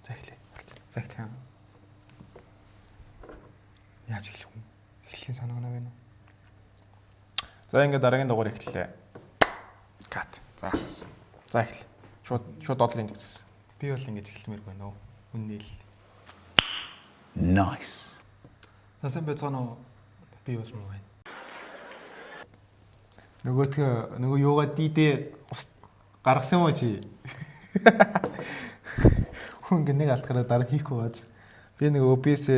За эхлэе. Захиа. Яаж эхлэх вэ? Эхлэхийн санаанаа байна уу? За ингээд дараагийн дугаар эхэллээ. Кат. За эхэл. Шууд доотлын индекс. Би бол ингэж эхлэмээр байна уу? Үнээл. Nice. Насан бацгаано би бол муу байна. Нөгөө юугаа дидээ гаргасан юм уу чи? Хүн нэг алдахаараа дараа хийхгүй бааз. Би нэг OBS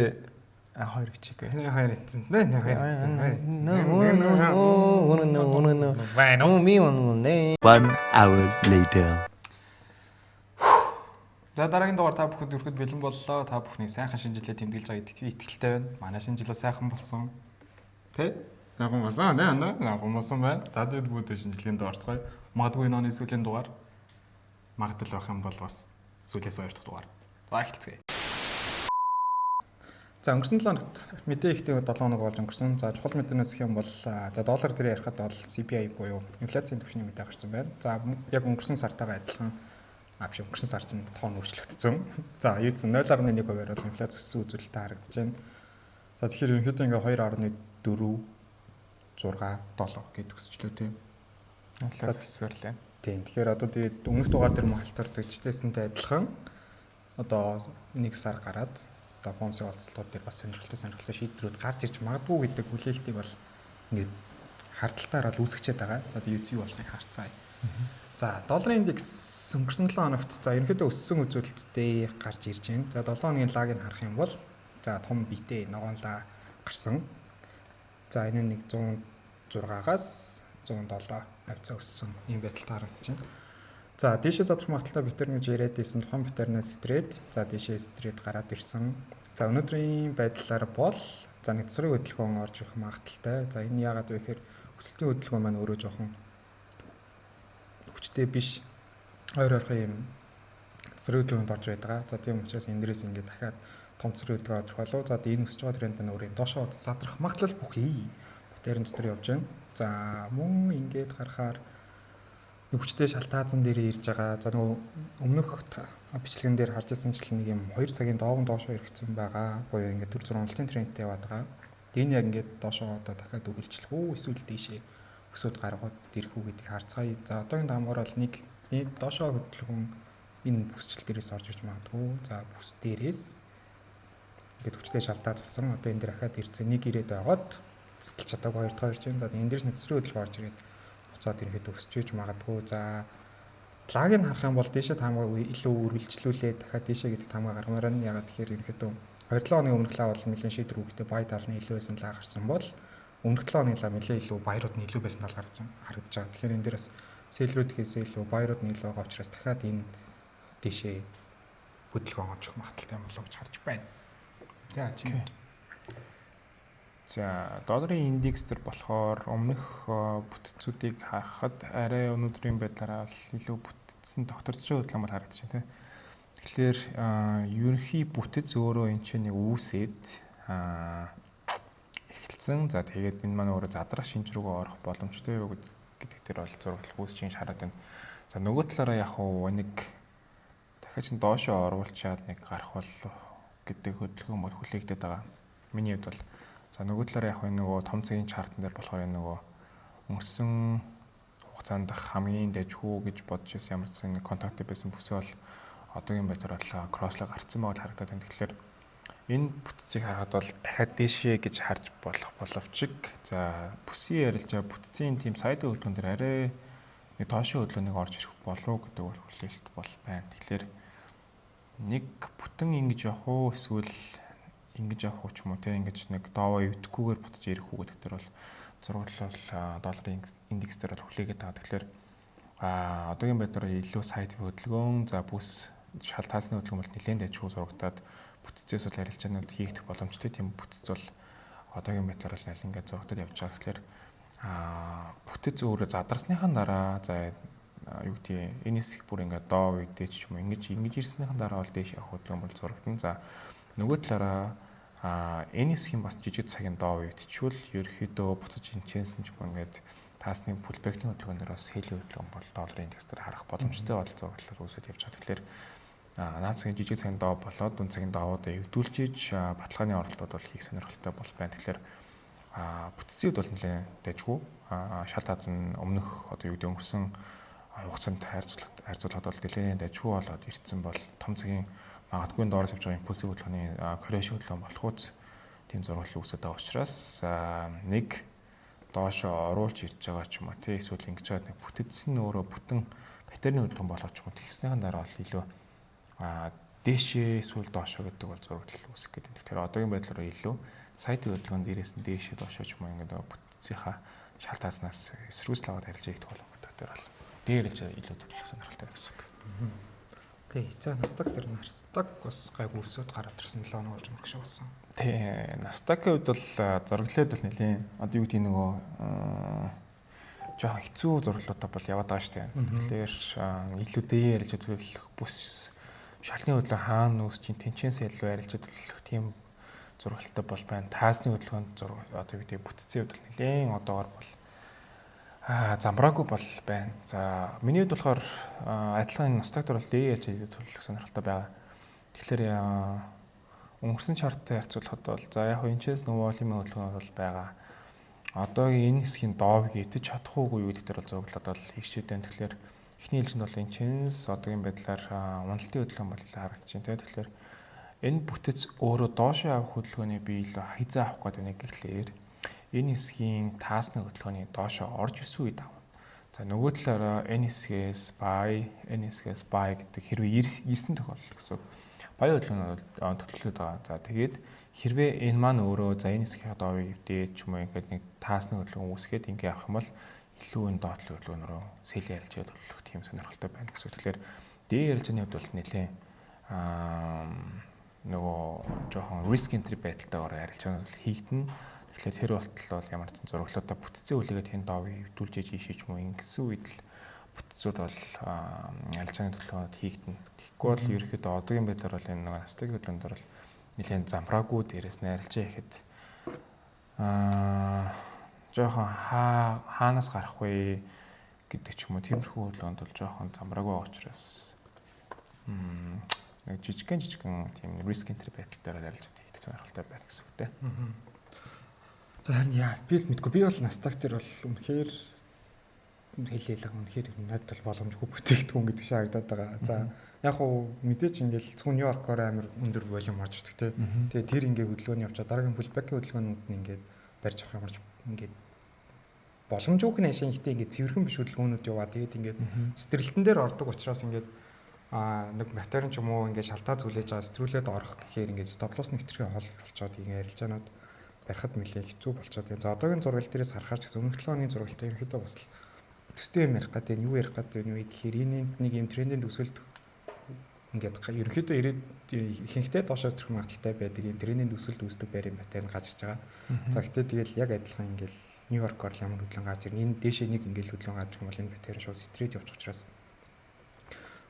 хоёр бичиг. Хоёр эцэн. One hour later. За дараагийн дугаар та бүхэнд өрхөд бэлэн боллоо. Та бүхний сайхан шинэ жилээ тэмдэглэж байгаа гэдэгт би итгэлтэй байна. Манай шинэ жилөө сайхан болсон. Тэ? Сайхан болсон нэ? Сайхан болсон байна. За тэгээд бүгд шинжилгээнд орцгоё. Магадгүй энэ оны сүүлийн дугаар магадгүй байх юм бол бас сүүлээс хоёр дахь дугаар. За эхэлцгээе. За өнгөрсөн 7 хоногт мэдээ ихтэй 7 хоног болж өнгөрсөн. За чухал мэдээнээс их юм бол за доллар дээр ярихад бол CPI буюу инфляцийн түвшний мэдээ гарсан байна. За яг өнгөрсөн сартайгаа адилхан биш өнгөрсөн сар чинь тоон өөрчлөгдсөн. За юусэн 0.1% бол инфляц өссөн үзүүлэлттэй харагдаж байна. За тэгэхээр ерөнхийдөө ингээ 2.4 6 7 гэдэг өсчлөө тийм. Инфляц өсөрлөө. Тийм. Тэгэхээр одоо тэгээд өмнөх дугаар дээр малтардагчтэйсэнтэй адилхан одоо нэг сар гараад одоо фонсын олцлууд дээр бас сонирхолтой шийдвэрүүд гарч ирж магадгүй гэдэг хүлээлтийг бол ингээд хардталтаар бол үүсгчээд байгаа. За тэгээд юу болохыг харцгаая. За долларын индекс өнгөрсөн 7 хоногт за ерөнхийдөө өссөн үзүүлэлттэй гарч ирж байна. За 7 хоногийн лагийг харах юм бол за том биетэй ногоонлаа гарсан. За энэ нэг 106-аас 107 хавцаа өссөн юм байдалтай харагдаж байна. За дээшээ задрах магадaltaй битэр гэж яриад байсан тухайн битэрнээс стрейт за дээшээ стрейт гараад ирсэн. За өнөөдрийн байдлаар бол за нэг цэцрийн хөдөлгөөн орж ирэх магадaltaй. За энэ яагаад вэ гэхээр өсөлтийн хөдөлгөөн маань өөрөө жоохон хүчтэй биш. Ойрхон юм цэцрийн хөдөлгөөнд орж байдаг. За тийм учраас энэ дээрээс ингээд дахиад том цэцрийн хөдөлгөөн орж болов. За энэ өсөж байгаа тренд байна өөрөө доошоо задрах магадлал бүхий битэрэн дотор явж байна. За мөн ингээд харахаар хүчтэй шалтгаазан дээр ирж байгаа. За нөгөө өмнөх бичлэгэн дээр харж ирсэнчлэн нэг юм 2 цагийн доогон доошоо ирэхсэн байгаа. Буюу ингээд 4 онлын трендтэй яваад байгаа. Энэ яг ингээд доошоо одоо дахиад үргэлжлэх үү эсвэл дээшээ өсөд гаргууд ирэх үү гэдгийг харцгаая. За одоогийн дамгаар бол нэг доошоо хөдөлгөөн энэ бүсчил дээрээс орж иж магадгүй. За бүс дээрээс ингээд хүчтэй шалтгааз болсон. Одоо энэ дээр дахиад ирсэн нэг ирээд байгаад сэтгэл чадаагүй хоёр дахь ирж байна. За энэ дээрс нэг цэцрийн хөдөлгөөн орж ирээд цаад ирэхэд өсчиж магадгүй. За лагийг харах юм бол дээшээ таамаг илүү үргэлжлүүлээд дахиад дээшээ гэдэг таамаг гармаар нь ягаад тэгэхээр ерөнхийдөө 2-7 хоногийн өмнөх лав бол нэлээд шийдвэр өгөхтэй бай талны илүү байсан лаг гарсан бол өмнөх 7 хоногийн лав нэлээд илүү баярууд нь илүү байсан тал харагдаж байгаа. Тэгэхээр энэ дээрээс сэлрүүдээс илүү баярууд нь илүү байгаа учраас дахиад энэ дээшээ хөдөлгөөн орж ирэх магадaltaй юм болов гэж харж байна. За чи За долларын индекс төр болохоор өмнөх бүтцүүдийг харахад арай өнөөдрийн байдлаараа илүү бүтцэн тогтворч байгаа хөдөлгөөн бол харагдаж байна тийм. Тэгэхээр ерөнхий бүтэц өөрөө энэ чинь нэг үүсээд эхэлсэн. За тэгээд энэ маань өөрөө задрах шинж рүүгээ орох боломжтой юу гэдэг дээр бол зурагдлах үүсч чинь хараад байна. За нөгөө талаараа яг уу нэг дахиад чинь доошоо оруулчаад нэг гарах бол гэдэг хөдөлгөөн бол хүлээгдээд байгаа. Миний хувьд бол за нөгөө талаар яг нөгөө том цагийн чартн дээр болохоор энэ нөгөө өнгөрсөн хугацаанд хамгийн дэжгүй гэж бодож ирсэн ямар ч нэг контакт байсан бүсээ бол одоогийн байдлаар бол кросслог гарцсан байгаад харагдаад байна. Тэгэхээр энэ бүтцийг харахад бол дахиад дээшээ гэж харж болох боловч за бүсийн ярилжаа бүтцийн тийм сайдын хөдөлгөөн дээр арай нэг тоошин хөдөлгөөнийг орж ирэх болов гэдэг бол хүлээлт бол байна. Тэгэхээр нэг бүтэн ингэж явах уу эсвэл ингэж явах уу ч юм уу те ингэж нэг доовоо өвдөхгүйгээр буцаж ирэх үү гэдэг дээр бол зургал долларын индекс дээр бол хүлээгээд байгаа. Тэгэхээр одоогийн байдлаар илүү сайд хөдөлгөөн за бүс шалтгаасны хөдөлгөөн бол нэлээд дэжгүй зурагтаад бүтцээс бол арилжаанууд хийгдэх боломжтой. Тийм бүтц бол одоогийн байдлаар л аль ингээд зурагтад явж байгаа. Тэгэхээр бүтэц өөрөө задарсныхаа дараа за юу гэдэг энэс их бүр ингээд доо үедээ ч юм уу ингэж ирснийхэн дараа бол дээш явах хөдөлгөөн бол зурагтан. За нөгөө талаараа энэс хэм бас жижиг цагийн доо үедчүүл ерөөхдөө буцаж инчэнсэн ч юм ингээд таасны пулбэкний хөдөлгөөнөөр бас хээлийн хөдөлгөөн бол долларын индекс дээр харах боломжтой бол зураглал үүсэж явж байгаа. Тэгэхээр Наад цагийн жижиг цагийн доо болоод дунд цагийн доовод эвдүүлж иж баталгааны оролтууд бол хийх сонирхолтой бол байна. Тэгэхээр бүтцийн үед бол нэлээд дэжгүй. Шал таз нь өмнөх одоо юу гэдэг өнгөрсөн хугацаанд харьцуулахад бол нэлээд дэжгүй болоод ирсэн бол том цагийн магадгүй доороос явж байгаа импульсив хөдөлгөөний коррекшн хөдөлгөөн болох үз тийм зургал үүсэж байгаа учраас нэг доошоо оруулж ирж байгаа ч юм уу тий эсвэл ингэж байгаа нэг бүтэцсэн өөрөө бүтэн батарейны хөдөлгөөн болооч юм уу тэгснийхэн дараа бол илүү дээшээ эсвэл доошоо гэдэг бол зургал үүсэх гэдэг. Тэгэхээр одоогийн байдлаар илүү сайтын хөдөлгөөнд дээрээс нь дээшээ доошоо ч юм уу ингээд бүтцийнхаа шал таазнаас эсрүүцэл аваад харилж ийгдэх боломжтой дээр бол дээрэлж илүү төлөх сонирхолтой гэсэн үг. Окей. За Nasdaq тэр Nasdaq бас гайгүй өсөд гараад ирсэн 7 хоног болж өнгөрөх шиг болсон. Тий, Nasdaq-ийн хувьд бол зураглаад бол нэлээд одоо юу гэдэг нөгөө жоохон хэцүү зураглуудаа бол яваад байгаа шүү дээ. Тэгэхээр илүү дээд ярилж төлөх бүс шалны хөдөлгөөн хаана нүүсч тэнцэнээс илүү ярилж төлөх тийм зургалтай бол байна. Таасны хөдөлгөөнд одоо юу гэдэг бүтцийн хувьд бол нэлээд одоогор бол замбраагүй бол байна. За миний хувьд болохоор адилхан Nasdaq дээр бол дээд ярилж төлөх сонирхолтой байгаа. Тэгэхээр өнгөрсөн чарттай харьцуулахад бол за яг энэ ч нөгөө волюмын хөдөлгөөн бол байгаа. Одоогийн энэ хэсгийн доовыг итэж чадах уугүй юу гэдэг дээр бол зураглаад бол хийгчээд байна. Тэгэхээр эхний ээлжинд бол энэ чинс одоогийн байдлаар уналтын хөдөлгөөн бол харагдаж байна. Тэгэхээр энэ бүтэц өөрөө доошоо авах хөдөлгөөний бие илүү хязаа авах гэдэг нэг гэхлээр энэ хэсгийн таасны хөдөлгөөний доошоо орж ирсэн үед авна. За нөгөө талаараа энэ хэсгээс buy гэдэг хэрвээ ирсэн тохиолдол гэсэн. Баян хөдөлгөөн бол төлөвлөд байгаа. За тэгээд хэрвээ энэ маань өөрөө за энэ хэсгийн доовыг эвдээд ч юм уу ингээд нэг таасны хөдөлгөөн үүсгээд ингээ авах юм бол илүү энэ доотлын хөдөлгөөнөөрөө сэлэн ярилж төлөх тийм сонирхолтой байна гэсэн. Тэгэхээр дээд ярилжны хувьд бол нэлээд нөгөө жоохон risk entry байдалтайгаар ярилж байгаа бол хийгдэн. Тэгэхээр тэр болтол бол ямар ч зураглуудаа бүтцийн үлээгээд хэн доовыг эвдүүлж ийшээж ч юм уу ингэсэн үед л бүтцүүд бол арилжааны төлөвлөгөөнд хийгдэнэ. Тэгэхгүй бол ерөөхдөө одоогийн байдлаар бол энэ нэг Nasdaq хөдөлгөөнд бол нэлээд замбраагүй дээрээс нь арилжаа ихэд жоохон хаанаас гарах вэ гэдэг ч юм уу тиймэрхүү хөдөлгөөнд бол жоохон замбраагүй байгаа учраас нэг жижигхэн тийм risk entry байдал дээр арилжаад хийх сонирхолтой байна гэсэн үг дээ. За харин би л мэдгүй. Би бол Nasdaq дээр бол үнэхээр хэлээлэг үнэхээр надад бол боломжгүй бүтээгдэхүүн гэдэг шиг харагдаад байгаа. За яг хуу мэдээч ингээл зөвхөн Нью-Йоркоор амар өндөр волюм орж ирдэг те. Тэгээ тэр ингээ хөдөлгөөний явчаа дараагийн pullback-ийн хөдөлгөөнүүд нь ингээд барьж авах ямарч ингээд боломжгүй нэшин ихтэй ингээд цэвэрхэн биш хөдөлгөөнүүд яваа. Тэгээд ингээд стрэлтэн дээр ордог учраас ингээд нэг материал ч юм уу ингээд шалтаа зүлээж байгаа стрүүлээд орох гэхээр ингээд stop loss нэгтрхээ хол болцоод ингээд арилжаанууд барихад нэлээд хэцүү болцоод байна. За одоогийн зургал дээрээс харахаар ч гэсэн өмнөх 7 хоногийн зургалтай ерөнхийдөө бас төстэй юм ярих гэдэг нь юу ярих гэдэг нь вэ гэхээр энэ нэг юм трендийн төсөлд ингээд ерөнхийдөө ирээд ихэнхдээ доошоос төрөх магадaltaй байдаг юм трендийн төсөлд үүсдэг байр юм байна газарч байгаа. За гэхдээ тэгэл яг адилхан ингээд Нью-Йоркоор ямар хөдөлгөөн гарч ирнэ. Энэ дээшээ нэг ингээд хөдөлгөөн гарч ирэх юм бол энэ батарей шууд стрейт явчих учраас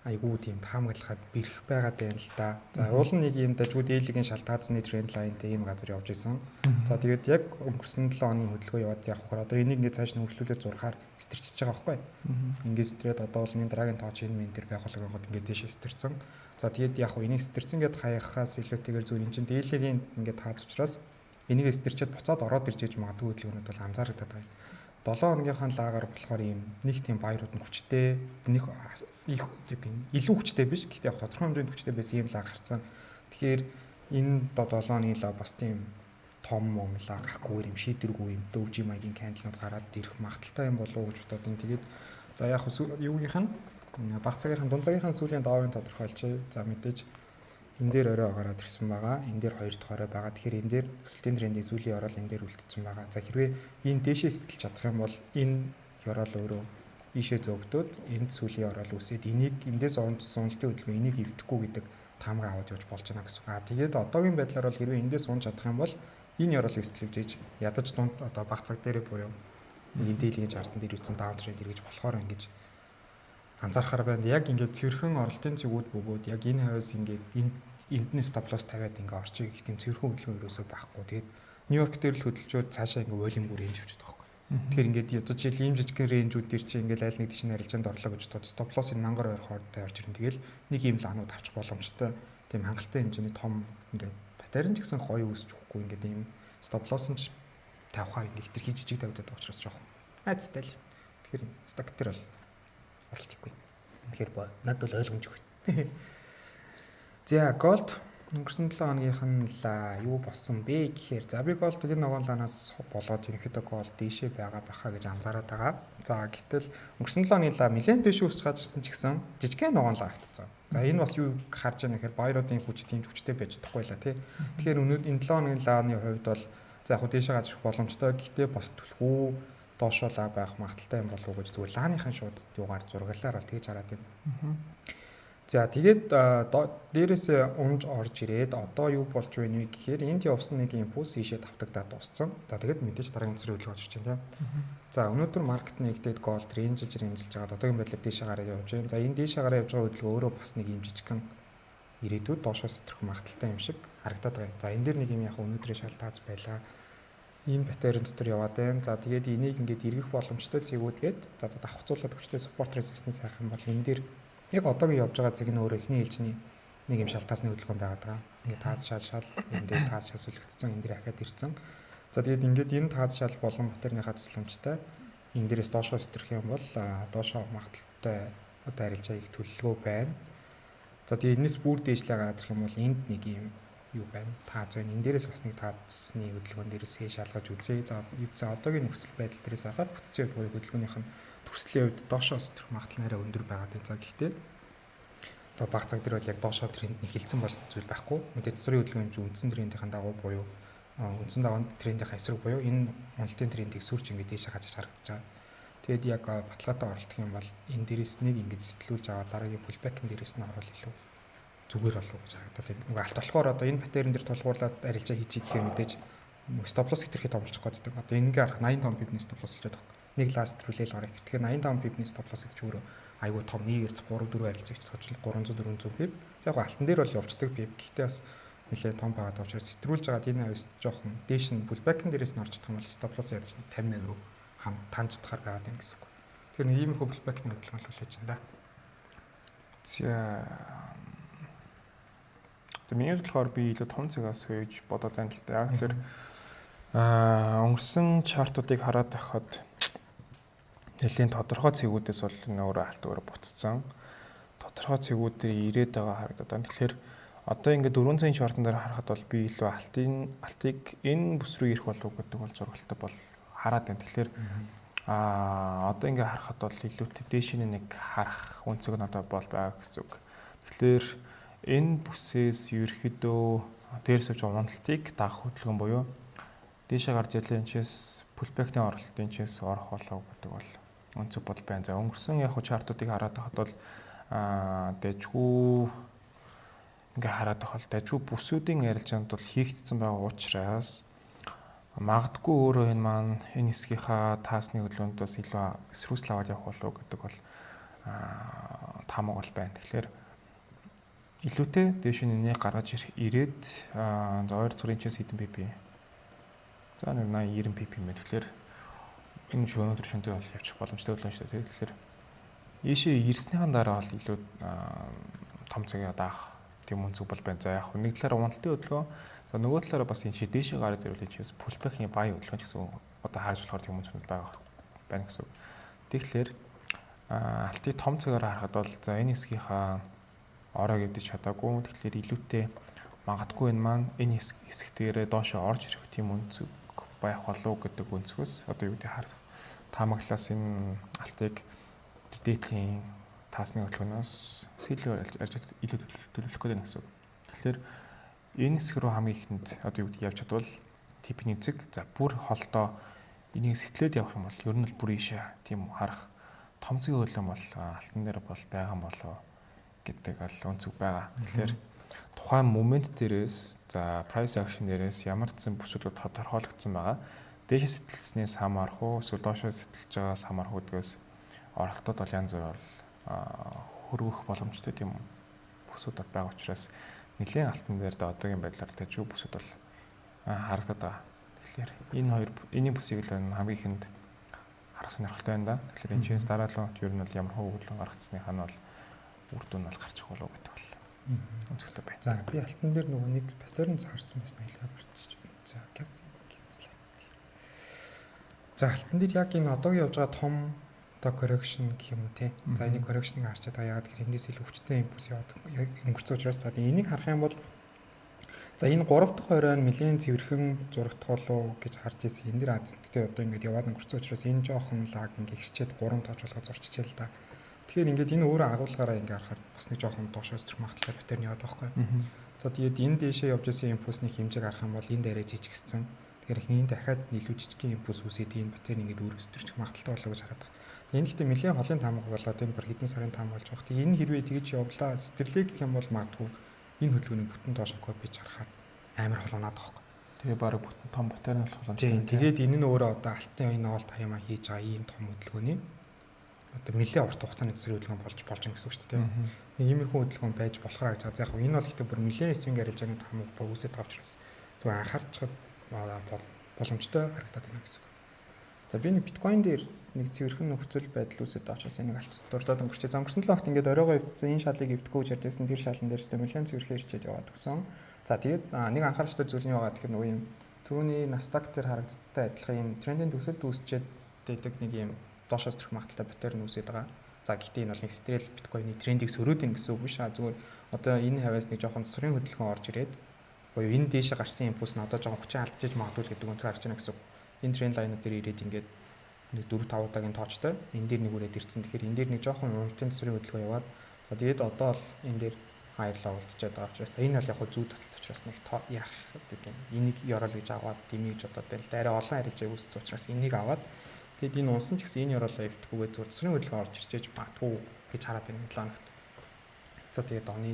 айгуу тийм таамаглахад бэрх байгаад байна л да. За уул нь нэг юм дажгүй дээлгийн шалтгаазны тренд лайнтай ийм газар явж исэн. За тэгээд яг өнгөрсөн 7 хоногийн хөдөлгөөн яваад явах хэрэг одоо энийг ингээд цааш нь хөгжлүүлээд зурхаар стэрчиж байгаа байхгүй. Ингээд стрейт одоо бол энэ дараагийн тооч энэ мен дээр байгууллагууд ингээд дэше стэрсэн. За тэгээд яг хуу энийг стэрсэн гэдээ хаяхаас илүүтэйгээр зүгээр эн чинь дээлгийн ингээд таад учраас энийг стэрчээд буцаад ороод ирж магадгүй хөдөлгөөнүүд бол анзаарагдаад байгаа. 7 хоногийнхаа лагаар болохоор ийм нэг тийм баярууд нь хүчтэй нэг их илүү хүчтэй биш гэхдээ яг тодорхой хэмжээнд хүчтэй байсан юм лаг гарцсан. Тэгэхээр энэ 7 хоногийн лаг бас тийм том лаг гарахгүй юм шийдвэргүй юм дөвжи маягийн кандалнууд гараад ирэх магадaltaй юм болов уу гэж бодоод энэ тэгээд за яг юугийнх нь баг цагийнхан дунд цагийнхан сүүлийн доовын тодорхойлж за мэдээж энэ дээр орой гараад ирсэн байгаа. Энэ дээр 2 дахь орой байгаа. Тэгэхээр энэ дээр өсөлтийн трендийн сүүлийн орол энэ дээр үлдсэн байгаа. За хэрвээ энэ дээшээ сэтэлж чадах юм бол энэ орол өөрөө ийшээ зөөгдөөд энд сүүлийн орол үсээд энийг эндээс уналтын хөдөлгөөн энийг эвдэхгүй гэдэг таамаг аваад явж болж байна гэсэн. Тэгээд одоогийн байдлаар бол хэрвээ эндээс унж чадах юм бол энэ оролыг сэтэлж ядаж дунд одоо баг цаг дээрээ буюу энэ дээлийн чартан дээр үтсэн даун тренд эргэж болохоор ингэж анзаархаар байна. Яг ингээд цэвэрхэн оролтын зүгүүд бөгөөд яг энэ хавьяас ингээд эндний стоп лосс тавиад ингээ орчих их тийм цэвэрхэн хөдөлгөөн ерөөсөө байхгүй. Тэгээд Нью-Йорк дээр л хөдөлжөөд цаашаа ингээ волюм бүр хэмж явж байгаа байхгүй. Тэгэхээр ингээд одоо жишээл ийм жижиг рейнжүүд дээр чи ингээд аль нэг тийш арилжаанд орлоо гэж бодоод стоп лосс энэ мангар ойрхон таарч ирэн. Тэгэл нэг ийм лаанууд авчих боломжтой. Тийм хангалттай хэмжээний том ингээд батарейн ч гэсэн гоё үүсч өгөхгүй ингээд ийм стоп лосс нь тавихаар ингээд хитрхи жижиг тавьдаг учраас жоохон айцтай л. Тэгэхээр стак дээр бол оролтгүй. Тэгэхээр надад бол ойлгомжгүй. За голд өнгөрсөн 7 хоногийнх нь л юу болсон бэ гэхээр за би голд энэ ногоонлаанаас болоод ерөнхийдөө голд дээшээ байгаа баха гэж анзаараад байгаа. За гэтэл өнгөрсөн 7 хоногийн нэлээд дээш үсч гаджсан ч гэсэн жижигхэн ногоонлоо агтцсан. За энэ бас юу харж байгаа нэхэр баяруудын хүч тийм хүчтэй байж чадахгүй л тий. Тэгэхээр өнөөдөр энэ 7 хоногийн лааны хувьд бол за яг дээшээ гарч ирэх боломжтой. Гэхдээ бас түлхүү доошоолаа байх магадaltaй юм болов уу гэж зүгээр лааныхан шууд юугаар зурглалаар бол тэгж хараад байна. За тэгээд дээрээсээ унж орж ирээд одоо юу болж байна вэ гэхээр энд явсан нэг импульс ийшээ тавтагдаад дууссан. За тэгээд мэдээж дараагийн цэрэг хөдөлгөөн орж ирж байна тийм. За өнөөдөр маркет нэгдээд голд рейнжж жагаад одоогийн байдлаар дээшээ гараад явж байна. За энэ дээшээ гараад явж байгаа хөдөлгөөн өөрөө бас нэг юм жижигхан ирээдүйд доошоос стрэх магадaltaй юм шиг харагдаад байгаа. За энэ дээр нэг юм яг өнөөдрийн шалтгааз байлаа. Ийм батарейн дотор яваад байна. За тэгээд энийг ингээд эргэх боломжтой зэгүүдгээд за давхцуулаад хүчтэй support resistance хайх юм бол энэ дээр яг одоогийн явж байгаа зэг нь өөрөө эхний ээлжний нэг юм шалтгаасны хөдөлгөөн байгаад байгаа. Ингээд таад шал энэ дээр таад шал сүлэгдсэн энэ дээр ахаад ирсэн. За тэгээд ингээд энэ таад шал болон батарейныхаа тусламжтай энэ дээрээс доошоо стрэх юм бол доошоо магадaltaй одоо арилжаа их төлөвлөгөө байна. За тэгээд энэс бүр дээшлээ гараад ирэх юм бол энд нэг юм юу байна? Тааз байна. Энэ дээрээс бас нэг таазны хөдөлгөөн дээрээс шалгаж үзье. За одоогийн нөхцөл байдал дээрээс харахад бүтцийн хөдөлгөөнийх нь төслийн үед доошоо стрэх магадлал нэрээ өндөр байгаа гэдэг. За гэхдээ одоо баг цаг дээр бол яг доошоо тренд нэг хилцэн бол зүйл байхгүй. Мэдээ засварын хөдөлгөөний үндсэн трендийн дагуу буюу үндсэн даван трендийн эсрэг буюу энэ уналтын трендийг сүрч ингээд дээшээ хажиж харагдаж байгаа. Тэгэд яг баталгаатай оролдох юм бол энэ дээрээс нэг ингэж сэтгүүлж аваад дараагийн pullback-ын дээрээс нь орол илүү зүгээр болов уу гэж харагдаад байна. Нөгөө алт болохоор одоо энэ батарейн дээр тулгуурлаад арилжаа хийчих гэхээр мэдээж stop loss хэтэрхий томлчих гээд байдаг. Одоо энэгээ харах 85 пипний stop loss болчиход байгаа. Нэг last рүлээл гарах. Тэгэхээр 85 пипний stop loss гэж өөрөө айгүй том 1-3 4 арилжаа гэж тоочл 300 400 пип. За яг алтан дээр бол явцдаг пип. Гэхдээ бас нэлээд том байгаад учраас сэтгүүлж байгаад энэ авис жоохон дээш нь pullback-ын дээрээс нь орж идэх юм бол stop loss ядаж 50 руу таньждахаар байгаад байна гэсэн үг. Тэгэхээр нэг ийм pullback-ны хөдөлгөөн хүлээж байна да. За миний болохоор би илүү том цагаас хөөж бодоод байна л да. Яг тэгэхээр өнгөрсөн чартуудыг хараад байхад нэлийн тодорхой цэгүүдээс бол өөрөө алт өөрөө буцсан. Тодорхой цэгүүдээр ирээд байгаа харагдаад байна. Тэгэхээр одоо ингээд 4 цагийн шортон дээр харахад бол би илүү алтыг энэ бүс рүү ирэх болов уу гэдэг бол зургалтай бол хараад байна. Тэгэхээр одоо ингээд харахад бол илүүтэй дээшний нэг харах үнцэг нь одоо бол байгаа гэсэн үг. Тэгэхээр энэ бүсээс ерөөхдөө дээрс авч уналтыг дагах хөдөлгөөн буюу дээшээ гарч ирлээ энэчээс pullback-ны оролтын энэчээс орох болов гэдэг бол үнцэг бодол байна. За өнгөрсөн яг чартуудыг хараад байхад бол дэжгүй ингээ хараад байхад дэжгүй бүсүүдийн арилжаанд бол хийгдсэн байгаа учраас магадгүй өөрөө энэ маань энэ хэсгийнхаа таасны хөдөлгөөнд бас илүү эсрүүсэл аваад явах болов гэдэг бол таамаг бол байна. Тэгэхээр илүүтэй дээш нь энийг гаргаж ирээд за 2 зүрийн чээс хэдэн pp. За нэг 80 90 pp юм. Тэгэхээр энэ өнөөдөр шөнөдөө бол явчих боломжтой байлаа шүү дээ. Тэгэхээр ийшээ ирснийхэн дараа бол илүү том цагаа даах тийм үнцэг бол байна. За яг нэг талаараа уналтын хөдөлгөөн, за нөгөө талаараа бас энэ дээшээ гараад ирвэл энэ чээс pullback-ийн бай хөдөлгөөн гэсэн одоо харж болохоор тийм үнцгүүд байна гэсэн. Тэгэхээр алтыг том цагаараа харахад бол за энэ хэсгийнхаа ороо гэдэж чадаагүй. Тэгэхээр илүүтэй магадгүй энэ маань энэ хэсэгтээрээ доошоо орж ирэх тийм үнцэг байх болов гэдэг үнцгөөс одоо юу гэдэг харах таамаглаас энэ алтыг дээдлийн таасны хөдөлгөөнөөс сэлээр арж илүү төлөвлөх гэдэг нь гэсэн. Тэгэхээр энэ хэсэг рүү хамгийн ихэнд одоо юу гэдэг явж чадвал типний зэг за бүр холдоо энийг сэтлээд явах юм бол ер нь л бүр ийшээ тийм харах том зэг хөдөлгөөн бол алтан дээр бол байгаа юм болоо гэдэг бол үнцэг байгаа. Тэгэхээр тухайн момент дээрээс за price action дээрээс ямар ч бүсүүд тодорхойлогдсон байгаа. Дээш сэтэлснээс хамаарх уу эсвэл доошоо сэтэлж байгаас хамаарх үдгээс оролтууд бол янз бүр хөрвөх боломжтой тийм бүсүүд байгаа учраас нэлийн алтан дээр одоогийн байдлаар дэжүү бүсүүд бол харагдаад байгаа. Тэгэхээр энэ хоёр энэний бүсийг л хамгийн ихэнд харах сонирхолтой байна да. Тэгэхээр энэ чинээс дараалал ер нь бол ямар хөө хөдөлгөөн гаргацсныхаа нь бол үр дүн бол гарчих болов гэдэг бол өнцгтэй байна. За би алтан дээр нөгөө нэг патерн харсан байсан хэлгээ барьчих. За газ гинцлээ. За алтан дээр яг энэ одоогийн явж байгаа том одоо correction гэх юм уу те. За энийг correction-ыг харж байгаа. Ягаад гэхээр эндээс илүү хүчтэй импульс яваад өнгөрцөө учраас за энийг харах юм бол за энэ 3 дахь орой нь нэлээд цэвэрхэн зурагдах болов гэж харж ирсэн. Энэ дэр аз. Гэтэ одоо ингээд яваад өнгөрцөө учраас энэ жоохон лаг ингээд хэрчээд 3 тооч болгоод зурчихжээ л да. Тэгэхээр ингээд энэ өөрөө агуулгаараа ингээд харахаар бас нэг жоохон доошоос төрөх магадлалтай паттерн яваад байгаа байхгүй. За тэгээд энэ дээшээ явж исэн импульсны хэмжээг харах юм бол энэ дээрээ жижигссэн. Тэгэхээр эхний дахиад илүү жижигхэн импульс үүсээд энэ паттерн ингээд өөрөөсөрчих магадлалтай болоо гэж хараад байгаа. Энэ гэхдээ нэлээд холын таамаг болоод энэ бүр хэдэн сарын таамаг болж байгаа. Тэгээ энэ хэрвээ тэгж явлаа сэтэрлэг гэх юм бол магадгүй энэ хөдөлгөөний бүтэн доош копиж харахаар амар холонаад байгаа байхгүй. Тэгээ баг бүтэн том паттерн болох боломжтой. Тийм. Тэгээд энэ нь өөрөө одоо алтын энэ оолт хаймаа хийж байгаа ийм том хөдөлгөөний одоо нэлээд урт хугацааны төсвийн хөдөлгөөн болж гэсэн үг шүү дээ. Нэг иймэрхүү хөдөлгөөн байж болохоор гэж байгаа. Яг энэ бол гэхдээ бүр нэлээд свинг арилжааны таамаг үүсэж байгаа учраас зүгээр анхаарчхад боломжтой харагдаад байна гэсэн үг. За би нэг биткойн дээр нэг цэвэрхэн нөхцөл байдал үүсэж байгаа учраас энийг алт дурдаад өнгөрчээ. Өнгөрсөн 7 хоногт ингээд оройгоо эвдсэн энэ шалыг эвдэхгүй гэж ярьдсэн тэр шалан дээр ч нэлээд цэвэрхэн ирчээд яваад гсэн. За тэгээд нэг анхааралтай зүйл нь байгаа. Тэгэхээр нөгөө юм түрүүний Nasdaq дээр харагдталтай адилхан юм трендийн төсөлд үүсчээд дэдэг нэг юм доошоос төрөх магадaltaй паттерн үүсэж байгаа. За гэхдээ энэ бол нэг стрэл биткойны трендийг сөрөөдөн гэсэн үг биш аа. Зүгээр одоо энэ хавьяас нэг жоохон цэсрийн хөдөлгөөн орж ирээд буюу энэ дээшээ гарсан импульс нь одоо жоохон хүчин алдчихж магадгүй гэдэг үнцээр харж байна гэсэн үг. Энэ тренд лайнууд дээр ирээд ингээд нэг 4-5 удаагийн тоочтой энэ дээр нэг үрээд ирсэн. Тэгэхээр энэ дээр нэг жоохон уралдын цэсрийн хөдөлгөөн яваад за тэгээд одоо л энэ дээр хаярлаа уулзчаад байгаа учраас энэ бол яг хөө зүү таталт учраас нэг яах гэдэг юм. Энийг ёроол гэж аваад димий гэж бодоод байл. Арай олон арилжааг үүссэн учраас энийг аваад тэгээд энэ унсан ч гэсэн энэ ёроолоо эвдэхгүйгээ зүгээр цэсрийн хөдөлгөөн орж ирчээж магадгүй гэж хараад байна 7 хоногт. За тэгээд оны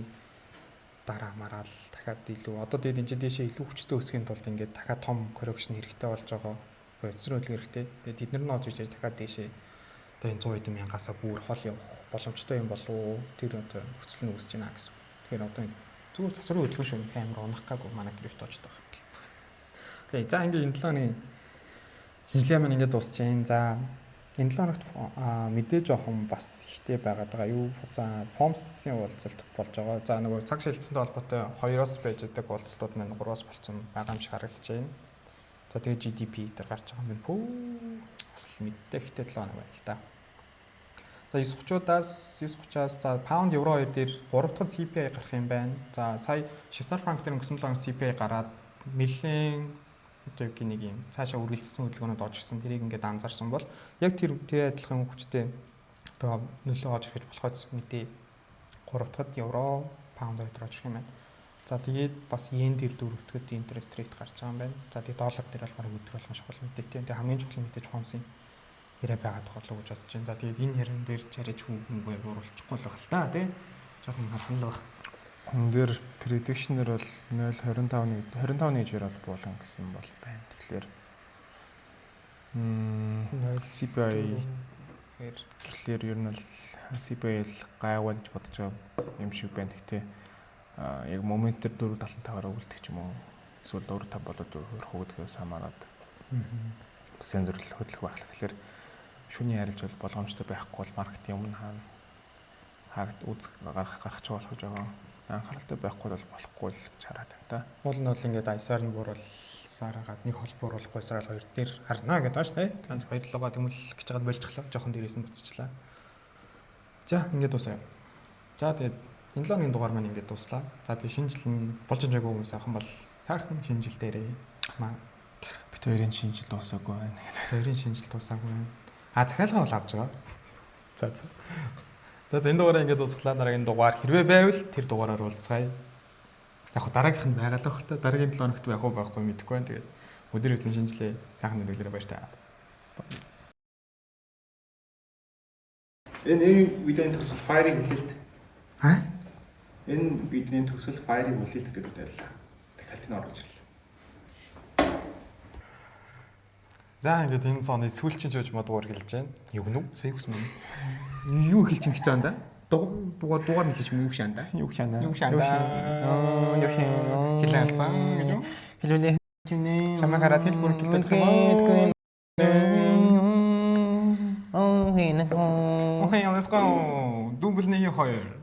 дараа мараал дахиад илүү одоо тэгээд энэ дэшээ илүү хүчтэй өсөхийн тулд ингээд дахиад том correction хэрэгтэй болж байгаа. Цэсрийн хөдөлгөөн хэрэгтэй. Тэгээд тэд нар нь оож ижиж дахиад дэшээ одоо энэ 100 хэдэн мянгасаа бүр хол явах боломжтой юм болов уу? Тэр одоо нөхцөл нь үүсэж байна гэсэн. Тэгэхээр одоо зүгээр засварын хөдөлгөөн шүү амар унах гаагүй манай крипто очдог байна. Окей. За ингээд энэ 7 оны шинжилгээ маань ингээд дуусч байна. За энэ 7 хоногт мэдээ жоохон бас ихтэй байгаад байгаа. Юу за FOMC-ийн уулзалт болж байгаа. За нөгөө цаг шилжсэнтэй холбоотой 2-оос байж байгаа уулзалтууд маань 3-оос болцсон байгаа юм шиг харагдаж байна. За тэгээ GDP дээр гарч байгаа юм байна. Бас мэдээ ихтэй 7 хоног байна л да. За 930-аас за паунд евро хоёр дээр 3 дахь CPI гарах юм байна. За сая Швейцар франк дээр өнгөрсөн 7 хоног CPI гараад нэлээд одоо нэг юм цаашаа үргэлжлсэн хөдөлгөөнөд орж ирсэн. Тэрийг ингээд анзаарсан бол яг тэр адилхан хүчтэй одоо нөлөө орж ирэх болохоос мэдээ 3 дахь евро паунд хоёр орж ирэх юм байна. За тэгээд бас йен дээр 4 дахь интерест рейт гарч байгаа юм байна. За тэгээд доллар дээр болохоор өдөр болгон чухал мэдээ. Тэгээд хамгийн чухал мэдээж FOMC яриа байгаад болов гэж бодож байна. За тэгээд энэ яран дээр чарэж хүнгүй бууруулчихгүй л баг л да тий. Жохон хатан л баг. Он дээр prediction-ээр бол 0.25-ны хэмжээр бол буулган гэсэн бол байна. Тэгэхээр CPI тэгэхээр ер нь бол CPI-л гайвал гэж бодож байгаа юм шиг байна. Гэхдээ яг момент дээр 4.75-аар өгүүлдэг ч юм уу. Эсвэл 4.5 болоод хөрөх үгдгээс хамаарат. Бас янз бүр хөдлөх байх. Тэгэхээр шүний харилж бол болгоомжтой байхгүй бол маркетинг өмнө хаагд гарах ч болох гэж байгаа. Анхааралтай байхгүй бол болохгүй л гэж хараад байна та. Уул нь бол ингээд ISR нь бууруулсаар хагаад нэг хол бууруулахгүйсээр л хоёр дээр харна гэдэг байна шүү дээ. Цаанд баярлалаа тэмүүлэх гэж байгаад болчихлоо. Жохон дээрээс нь буцчихлаа. За ингээд дуусаа. За тэгээд энэ 7 өдрийн дугаар маань ингээд дуслаа. За тэгээд шинэ жил нь болж байгаагүй хүмүүс ахын бол сайхан шинэ жил дээрээ маа бит хоёрын шинэ жил дуусаагүй байна. Хоёрын шинэ жил дуусаагүй байна. Захиалга бол авч байгаа. За. За энэ дугаараа ингээд дуусглаа. Дараагийн дугаар хэрвээ байвал тэр дугаараар уулзъя. Яг хоо дараагийнх нь байгаа л байх л та. Дараагийн 7 хоногт байх уу байхгүй мэдэхгүй байна. Тэгээд өдөр эзэн шинжилгээ сайхан нөлөөлөөр баяр та. Энэ видеоны төгсөл файрыг үлээлт. Энэ видеоны төгсөл файрыг үлээлт гэдэг байлаа. Дахиад нь оруулж ирлээ. За ингээд энэ сооны сүүлчийн жижиг дугаар хэлж байна. Юу гэнэ үү? Сая хүс мөн. Юу хэлж ингэж байна да? Дугаар нь хэлж юм юу шаан да? Юу шаан да? Юу шаан да? Юу шаан. Хэлэлцэн гэж юу? Хэлүүлээ. Чамаа хараад хэл бүр гэлдэх юм уу? Окей, let's go. Окей, let's go. Дубль 1-2.